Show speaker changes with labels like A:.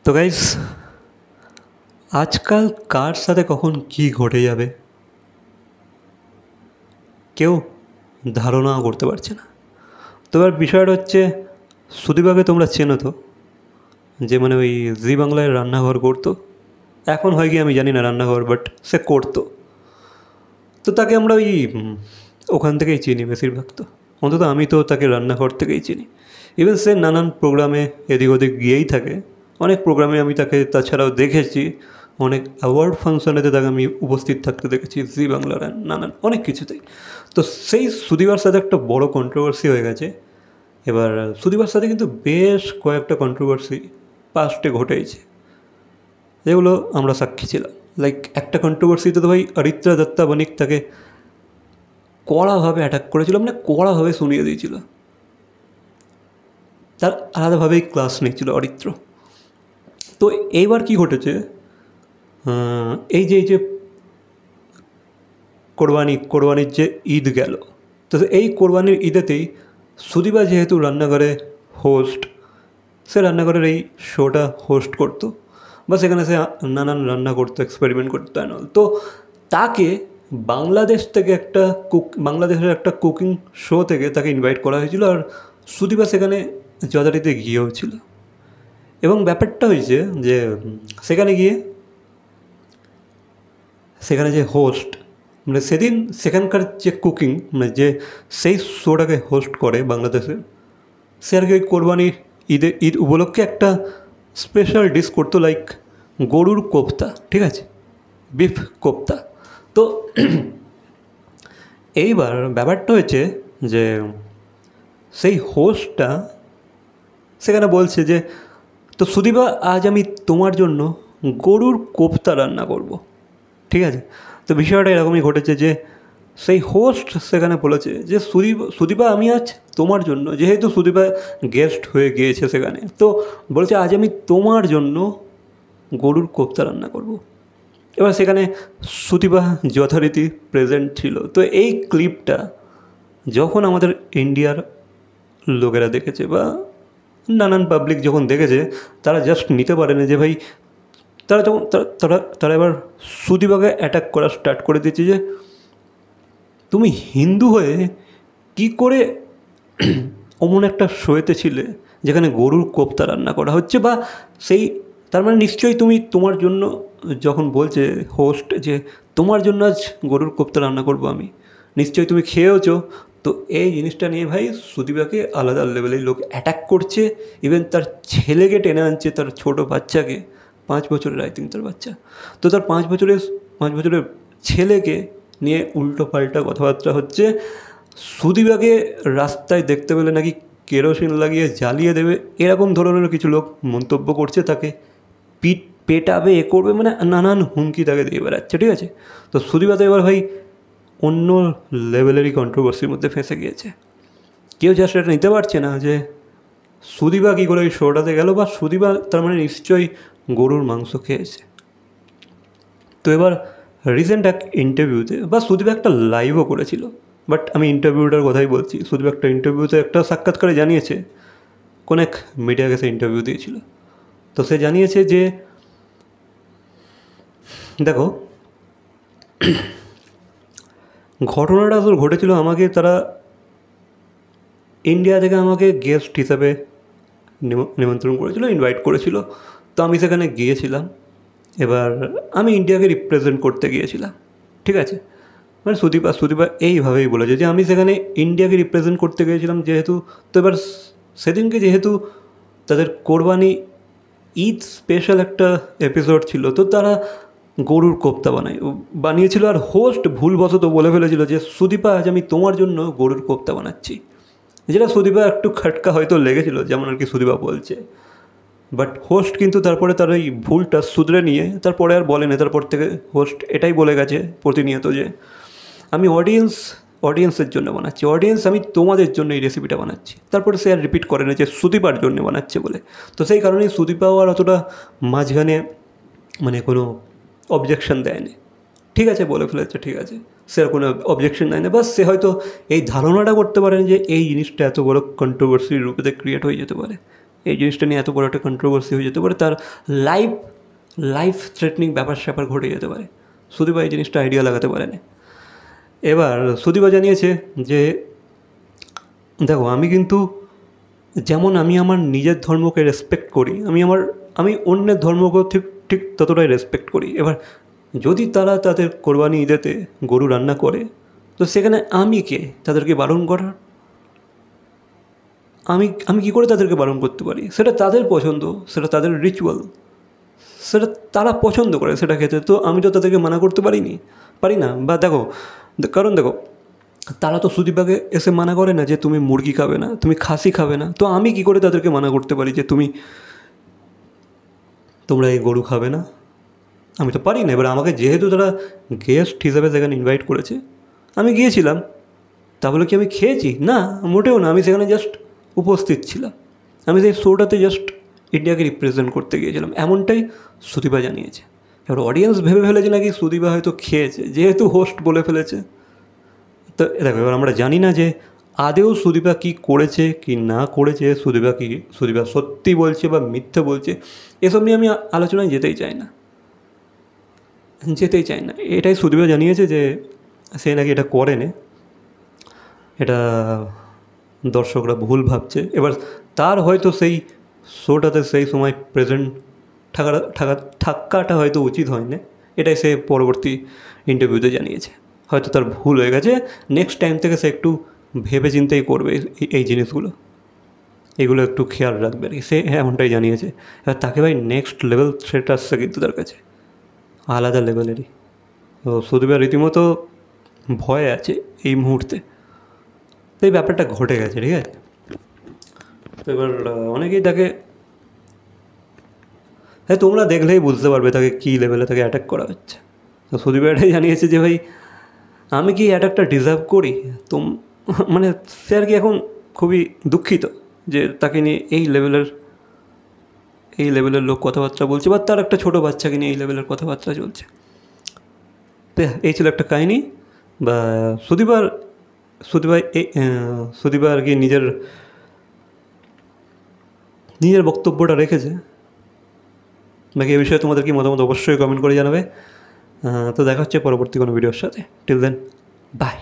A: তো গাইস, আজকাল কার সাথে কখন কী ঘটে যাবে কেউ ধারণাও করতে পারছে না। তো এবার বিষয়টা হচ্ছে, সুদীপাকে তোমরা চেনো তো, যে মানে ওই জি বাংলায় রান্নাঘর করতো। এখন হয় কি আমি জানি না রান্নাঘর, বাট সে করতো। তো তাকে আমরা ওই ওখান থেকেই চিনি বেশিরভাগ। তো অন্তত আমি তো তাকে রান্নাঘর থেকেই চিনি। ইভেন সে নানান প্রোগ্রামে এদিক ওদিক গিয়েই থাকে। অনেক প্রোগ্রামে আমি তাকে তাছাড়াও দেখেছি, অনেক অ্যাওয়ার্ড ফাংশনেতে তাকে আমি উপস্থিত থাকতে দেখেছি জি বাংলার নানান অনেক কিছুতেই। তো সেই সুদীপার সাথে একটা বড় কন্ট্রোভার্সি হয়ে গেছে। এবার সুদীপার সাথে কিন্তু বেশ কয়েকটা কন্ট্রোভার্সি পাস্টে ঘটেছে, যেগুলো আমরা সাক্ষী ছিলাম। লাইক একটা কন্ট্রোভার্সিতে তো ভাই অরিত্রা দত্তা বণিক তাকে কড়াভাবে অ্যাটাক করেছিল, মানে কড়াভাবে শুনিয়ে দিয়েছিল। তার আলাদাভাবেই ক্লাস নিচ্ছিল অরিত্র। তো এইবার কি ঘটেছে, এই যে কোরবানির যে ঈদ গেল, তো এই কোরবানির ঈদেতেই সুদীপা যেহেতু রান্নাঘরে হোস্ট, সে রান্নাঘরের এই শোটা হোস্ট করতো, বা সেখানে সে নানান রান্না করতো, এক্সপেরিমেন্ট করতো অ্যান্ড অল। তো তাকে বাংলাদেশের একটা কুকিং শো থেকে তাকে ইনভাইট করা হয়েছিল, আর সুদীপা সেখানে যথারীতি গিয়েও ছিল। এবং ব্যাপারটা হয়েছে যে সেখানে যে হোস্ট, মানে সেখানকার যে কুকিং, মানে যে সেই শোটাকে হোস্ট করে বাংলাদেশে, সে আর কি ওই কোরবানির ঈদ উপলক্ষে একটা স্পেশাল ডিশ করতো, লাইক গরুর কোপ্তা, ঠিক আছে, বিফ কোপ্তা। তো এইবার ব্যাপারটা হয়েছে যে সেই হোস্টটা সেখানে বলছে যে, তো সুদীপা, আজ আমি তোমার জন্য গরুর কোপ্তা রান্না করব, ঠিক আছে। তো বিষয়টা এরকমই ঘটেছে যে সেই হোস্ট সেখানে বলেছে যে সুদীপা, আমি আজ তোমার জন্য, যেহেতু সুদীপা গেস্ট হয়ে গিয়েছে সেখানে, তো বলেছে আজ আমি তোমার জন্য গরুর কোপ্তা রান্না করব। এবার সেখানে সুদীপা যথারীতি প্রেজেন্ট ছিল। তো এই ক্লিপটা যখন আমাদের ইন্ডিয়ার লোকেরা দেখেছে, বা নানান পাবলিক যখন দেখেছে, তারা জাস্ট নিতে পারে না যে ভাই, তারা তখন তারা এবার সুদীপাকে অ্যাটাক করা স্টার্ট করে দিয়েছে যে তুমি হিন্দু হয়ে কি করে অমন একটা শোয়েতে ছিলে যেখানে গরুর কোপ্তা রান্না করা হচ্ছে, বা সেই তার মানে নিশ্চয়ই তুমি তোমার জন্য, যখন বলছে হোস্ট যে তোমার জন্য আজ গরুর কোপ্তা রান্না করবো আমি, নিশ্চয়ই তুমি খেয়েওছো। তো এই জিনিসটা নিয়ে ভাই সুদীপাকে আলাদা লেভেলের লোক অ্যাটাক করছে। ইভেন তার ছেলেকে টেনে আনছে, তার ছোটো বাচ্চাকে, 5 বছরের আই থিঙ্ক তার বাচ্চা। তো তার 5 বছরের ছেলেকে নিয়ে উল্টো পাল্টা কথাবার্তা হচ্ছে। সুদীপাকে রাস্তায় দেখতে পেলে নাকি কেরোসিন লাগিয়ে জ্বালিয়ে দেবে, এরকম ধরনের কিছু লোক মন্তব্য করছে, তাকে পেটাবে, করবে, মানে নানান হুমকি তাকে দিয়ে বেড়াচ্ছে, ঠিক আছে। তো সুদীপা তো এবার ভাই অন্য লেভেলেরই কন্ট্রোভার্সির মধ্যে ফেঁসে গিয়েছে। কেউ জাস্ট এটা নিতে পারছে না যে সুদীপা কী করে ওই শোটাতে গেল, বা সুদীপা তার মানে নিশ্চয়ই গরুর মাংস খেয়েছে। তো এবার রিসেন্ট এক ইন্টারভিউতে, বা সুদীপা একটা লাইভও করেছিল, বাট আমি ইন্টারভিউটার কথাই বলছি। সুদীপা একটা ইন্টারভিউতে, একটা সাক্ষাৎকারে জানিয়েছে, কোন এক মিডিয়াকে সে ইন্টারভিউ দিয়েছিল। তো সে জানিয়েছে যে দেখো, ঘটনাটা আসলে ঘটেছিল, আমাকে তারা ইন্ডিয়া থেকে আমাকে গেস্ট হিসাবে নিমন্ত্রণ করেছিল, ইনভাইট করেছিল। তো আমি সেখানে গিয়েছিলাম। এবার আমি ইন্ডিয়াকে রিপ্রেজেন্ট করতে গিয়েছিলাম, ঠিক আছে। মানে সুদীপা এইভাবেই বলেছে যে আমি সেখানে ইন্ডিয়াকে রিপ্রেজেন্ট করতে গিয়েছিলাম যেহেতু। তো এবার সেদিনকে যেহেতু তাদের কোরবানি ঈদ স্পেশাল একটা এপিসোড ছিল, তো তারা গরুর কোপ্তা বানিয়েছিল, আর হোস্ট ভুলবশত বলে ফেলেছিল যে সুদীপা, আজ আমি তোমার জন্য গরুর কোপ্তা বানাচ্ছি, যেটা সুদীপা একটু খাটকা হয়তো লেগেছিল, যেমন আর কি সুদীপা বলছে। বাট হোস্ট কিন্তু তারপরে তার এই ভুলটা শুধরে নিয়ে তারপরে আর বলেনি। তারপর থেকে হোস্ট এটাই বলে গেছে প্রতিনিয়ত যে আমি অডিয়েন্সের জন্য বানাচ্ছি, আমি তোমাদের জন্য এই রেসিপিটা বানাচ্ছি। তারপরে সে আর রিপিট করে না যে সুদীপার জন্য বানাচ্ছে বলে। তো সেই কারণেই সুদীপাও আর অতটা মাঝখানে মানে কোনো অবজেকশন দেয়নি, ঠিক আছে, বলে ফেলেছে, ঠিক আছে, সে আর কোনো অবজেকশন দেয় না। বাস সে হয়তো এই ধারণাটা করতে পারেন যে এই জিনিসটা এত বড় কন্ট্রোভার্সির রূপেতে ক্রিয়েট হয়ে যেতে পারে। এই জিনিসটা নিয়ে এত বড় একটা কন্ট্রোভার্সি হয়ে যেতে পারে, তার লাইফ থ্রেটনিং ব্যাপার স্যাপার ঘটে যেতে পারে। সুদীপা এই জিনিসটা আইডিয়া লাগাতে পারেনি। এবার সুদীপা জানিয়েছে যে দেখো, আমি কিন্তু যেমন আমি আমার নিজের ধর্মকে রেসপেক্ট করি, আমি অন্যের ধর্মকেও ঠিক ঠিক ততটাই রেসপেক্ট করি। এবার যদি তারা তাদের কোরবানি ঈদেতে গরু রান্না করে, তো সেখানে আমি কে তাদেরকে বারণ করার? আমি কী করে তাদেরকে বারণ করতে পারি? সেটা তাদের পছন্দ, সেটা তাদের রিচুয়াল, সেটা তারা পছন্দ করে সেটা খেতে, তো আমি তো তাদেরকে মানা করতে পারি না। বা দেখো, কারণ দেখো, তারা তো সুদীপাকে এসে মানা করে না যে তুমি মুরগি খাবে না, তুমি খাসি খাবে না, তো আমি কি করে তাদেরকে মানা করতে পারি যে তোমরা এই গরু খাবে না? আমি তো পারি না। এবার আমাকে যেহেতু তারা গেস্ট হিসাবে সেখানে ইনভাইট করেছে, আমি গিয়েছিলাম, তা বলে কি আমি খেয়েছি? না, মোটেও না। আমি সেখানে জাস্ট উপস্থিত ছিলাম, আমি সেই শোটাতে জাস্ট ইন্ডিয়াকে রিপ্রেজেন্ট করতে গিয়েছিলাম, এমনটাই সুদীপা জানিয়েছে। এবার অডিয়েন্স ভেবে ফেলেছে নাকি সুদীপা হয়তো খেয়েছে, যেহেতু হোস্ট বলে ফেলেছে। তো দেখো, এবার আমরা জানি না যে আদেও সুদীপা কী করেছে কি না করেছে, সুদীপা সত্যি বলছে বা মিথ্যে বলছে, এসব নিয়ে আমি আলোচনায় যেতেই চাই না। এটাই সুদীপা জানিয়েছে যে সে নাকি এটা করেনি, এটা দর্শকরা ভুল ভাবছে। এবার তার হয়তো সেই শোটাতে সেই সময় প্রেজেন্ট থাকাটা হয়তো উচিত হয়নি, এটাই সে পরবর্তী ইন্টারভিউতে জানিয়েছে। হয়তো তার ভুল হয়ে গেছে, নেক্সট টাইম থেকে সে একটু ভেবে চিন্তেই করবে এই জিনিসগুলো, এগুলো একটু খেয়াল রাখবে আর কি, সে এমনটাই জানিয়েছে। এবার তাকে ভাই নেক্সট লেভেল থ্রেট আসছে কিন্তু তার কাছে, আলাদা লেভেলেরই। তো সুদীপা রীতিমতো ভয় আছে এই মুহূর্তে, তো এই ব্যাপারটা ঘটে গেছে, ঠিক আছে। তো এবার অনেকেই তাকে, হ্যাঁ তোমরা দেখলেই বুঝতে পারবে তাকে কী লেভেলে তাকে অ্যাটাক করা হচ্ছে। তো সুদীপা এটাই জানিয়েছে যে ভাই, আমি কি অ্যাটাকটা ডিজার্ভ করি? মানে সে আর কি এখন খুবই দুঃখিত যে তাকে নিয়ে এই লেভেলের লোক কথাবার্তা বলছে, বা তার একটা ছোটো বাচ্চাকে নিয়ে এই লেভেলের কথাবার্তা চলছে। তো এই ছিল একটা কাহিনি। বা সুদীপা আর কি নিজের বক্তব্যটা রেখেছে। বাকি এই বিষয়ে তোমাদের কি মতামত অবশ্যই কমেন্ট করে জানাবে। তো দেখা হচ্ছে পরবর্তী কোনো ভিডিওর সাথে। Till then, by.